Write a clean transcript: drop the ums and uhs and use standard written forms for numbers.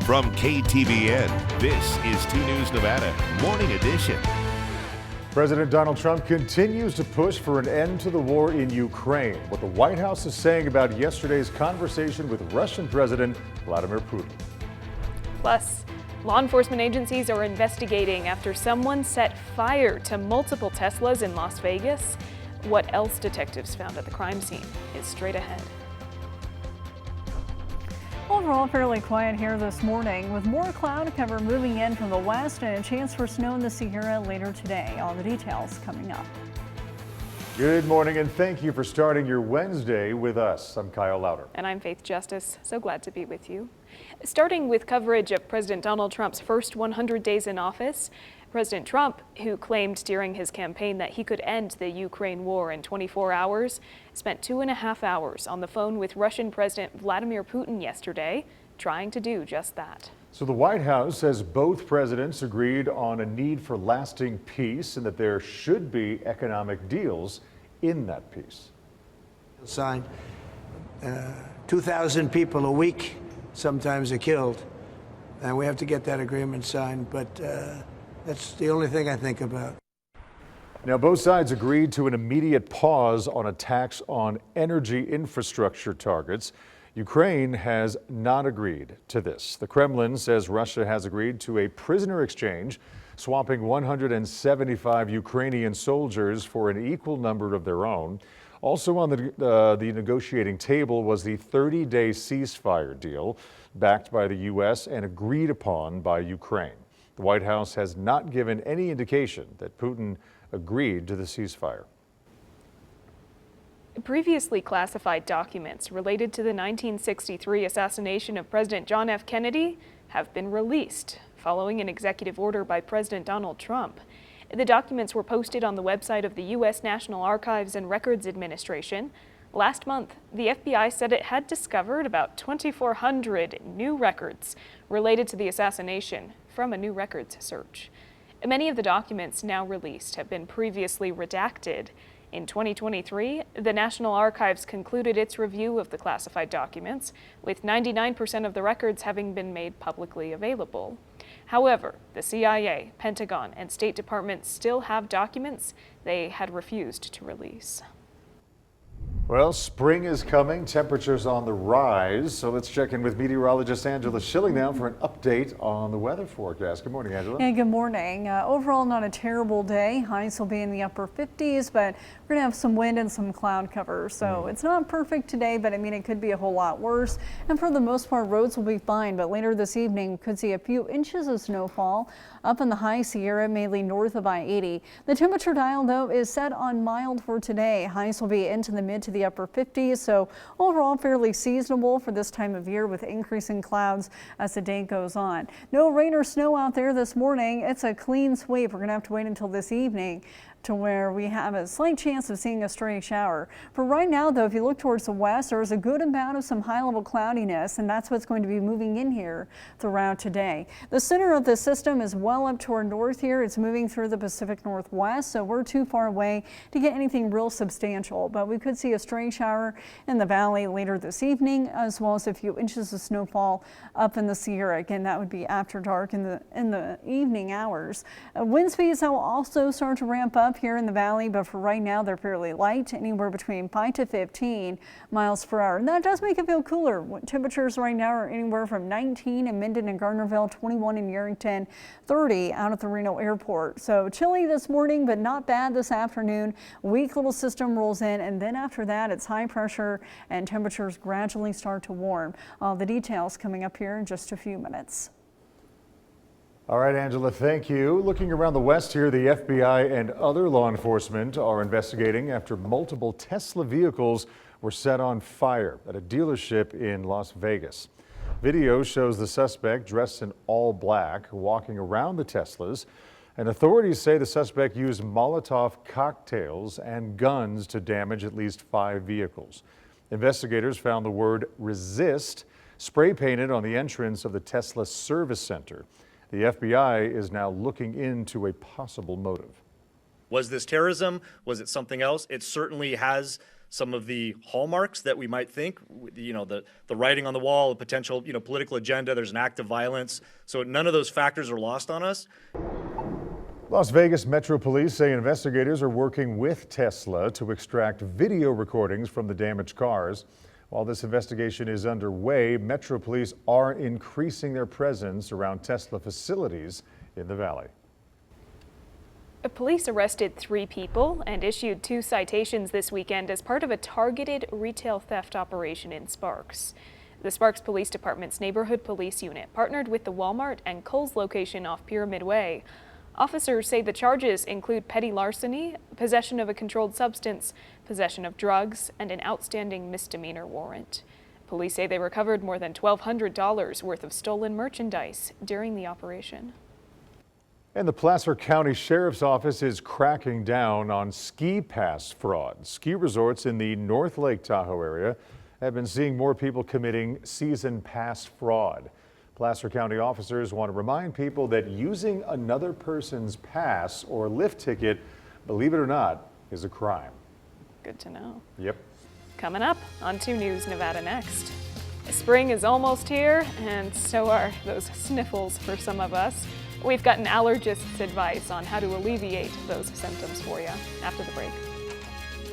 From KTVN, this is 2 News Nevada, Morning Edition. President Donald Trump continues to push for an end to the war in Ukraine. What the White House is saying about yesterday's conversation with Russian President Vladimir Putin. Plus, law enforcement agencies are investigating after someone set fire to multiple Teslas in Las Vegas. What else detectives found at the crime scene is straight ahead. Overall, fairly quiet here this morning with more cloud cover moving in from the west and a chance for snow in the Sierra later today. All the details coming up. Good morning and thank you for starting your Wednesday with us. I'm Kyle Louder. And I'm Faith Justice. So glad to be with you. Starting with coverage of President Donald Trump's first 100 days in office. President Trump, who claimed during his campaign that he could end the Ukraine war in 24 hours, spent 2.5 hours on the phone with Russian President Vladimir Putin yesterday, trying to do just that. So the White House says both presidents agreed on a need for lasting peace and that there should be economic deals in that peace. Sign 2,000 people a week sometimes are killed, and we have to get that agreement signed, but that's the only thing I think about. Now, both sides agreed to an immediate pause on attacks on energy infrastructure targets. Ukraine has not agreed to this. The Kremlin says Russia has agreed to a prisoner exchange, swapping 175 Ukrainian soldiers for an equal number of their own. Also on the negotiating table was the 30-day ceasefire deal backed by the U.S. and agreed upon by Ukraine. The White House has not given any indication that Putin agreed to the ceasefire. Previously classified documents related to the 1963 assassination of President John F. Kennedy have been released following an executive order by President Donald Trump. The documents were posted on the website of the U.S. National Archives and Records Administration. Last month, the FBI said it had discovered about 2,400 new records related to the assassination from a new records search. Many of the documents now released have been previously redacted. In 2023, the National Archives concluded its review of the classified documents, with 99% of the records having been made publicly available. However, the CIA, Pentagon, and State Department still have documents they had refused to release. Well, spring is coming, temperatures on the rise, so let's check in with meteorologist Angela Schilling now for an update on the weather forecast. Good morning, Angela. Yeah, good morning. Overall, not a terrible day. Highs will be in the upper 50s, but we're going to have some wind and some cloud cover. So it's not perfect today, but I mean, it could be a whole lot worse. And for the most part, roads will be fine, but later this evening could see a few inches of snowfall up in the high Sierra, mainly north of I-80. The temperature dial, though, is set on mild for today. Highs will be into the mid to the upper 50s, so overall fairly seasonable for this time of year with increasing clouds as the day goes on. No rain or snow out there this morning. It's a clean sweep. We're going to have to wait until this evening to where we have a slight chance of seeing a stray shower. For right now, though, if you look towards the west, there is a good amount of some high-level cloudiness, and that's what's going to be moving in here throughout today. The center of the system is well up toward north here. It's moving through the Pacific Northwest, so we're too far away to get anything real substantial, but we could see a stray shower in the valley later this evening, as well as a few inches of snowfall up in the Sierra. Again, that would be after dark in the evening hours. Wind speeds will also start to ramp up here in the valley, but for right now they're fairly light, anywhere between 5 to 15 miles per hour. And that does make it feel cooler. Temperatures right now are anywhere from 19 in Minden and Gardnerville, 21 in Yerington, 30 out at the Reno Airport. So chilly this morning, but not bad this afternoon. Weak little system rolls in, and then after that it's high pressure and temperatures gradually start to warm. All the details coming up here in just a few minutes. All right, Angela, thank you. Looking around the west here, the FBI and other law enforcement are investigating after multiple Tesla vehicles were set on fire at a dealership in Las Vegas. Video shows the suspect dressed in all black walking around the Teslas, and authorities say the suspect used Molotov cocktails and guns to damage at least 5 vehicles. Investigators found the word resist spray painted on the entrance of the Tesla service center. The FBI is now looking into a possible motive. Was this terrorism? Was it something else? It certainly has some of the hallmarks that we might think, the writing on the wall, a potential, political agenda, there's an act of violence. So none of those factors are lost on us. Las Vegas Metro Police say investigators are working with Tesla to extract video recordings from the damaged cars. While this investigation is underway, Metro Police are increasing their presence around Tesla facilities in the valley. Police arrested 3 people and issued 2 citations this weekend as part of a targeted retail theft operation in Sparks. The Sparks Police Department's Neighborhood Police Unit partnered with the Walmart and Kohl's location off Pyramid Way. Officers say the charges include petty larceny, possession of a controlled substance, possession of drugs, and an outstanding misdemeanor warrant. Police say they recovered more than $1,200 worth of stolen merchandise during the operation. And the Placer County Sheriff's Office is cracking down on ski pass fraud. Ski resorts in the North Lake Tahoe area have been seeing more people committing season pass fraud. Placer County officers want to remind people that using another person's pass or lift ticket, believe it or not, is a crime. Good to know. Yep. Coming up on 2 News Nevada next. Spring is almost here, and so are those sniffles for some of us. We've got an allergist's advice on how to alleviate those symptoms for you after the break.